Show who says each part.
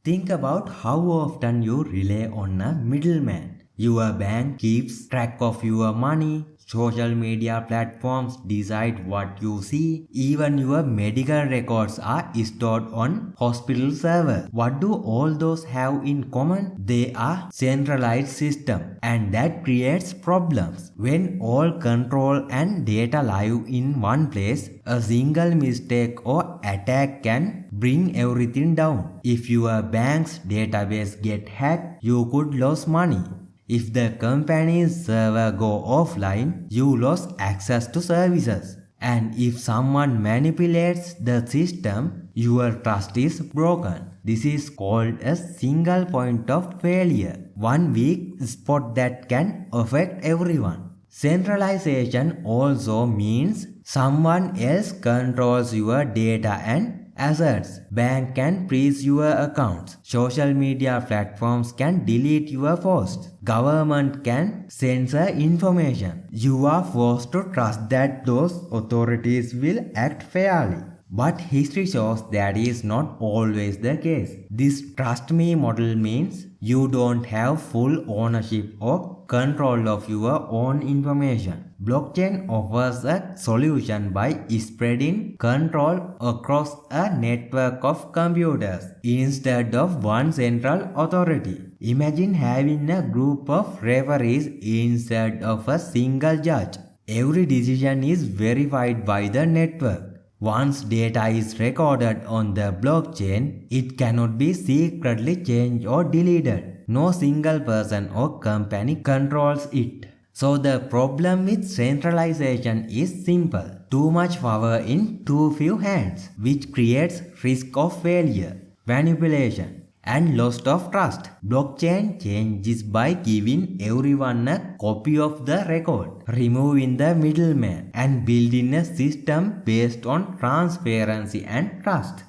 Speaker 1: Think about how often you rely on a middleman. Your bank keeps track of your money. Social media platforms decide what you see. Even your medical records are stored on hospital servers. What do all those have in common? They are centralized systems, and that creates problems. When all control and data live in one place, a single mistake or attack can bring everything down. If your bank's database get hacked, you could lose money. If the company's server go offline, you lose access to services. And if someone manipulates the system, your trust is broken. This is called a single point of failure. One weak spot that can affect everyone. Centralization also means someone else controls your data and assets. Bank can freeze your accounts. Social media platforms can delete your posts. Government can censor information. You are forced to trust that those authorities will act fairly. But history shows that is not always the case. This trust me model means you don't have full ownership or control of your own information. Blockchain offers a solution by spreading control across a network of computers instead of one central authority. Imagine having a group of referees instead of a single judge. Every decision is verified by the network. Once data is recorded on the blockchain, it cannot be secretly changed or deleted. No single person or company controls it. So the problem with centralization is simple. Too much power in too few hands, which creates risk of failure, manipulation, and loss of trust. Blockchain changes by giving everyone a copy of the record, removing the middleman, and building a system based on transparency and trust.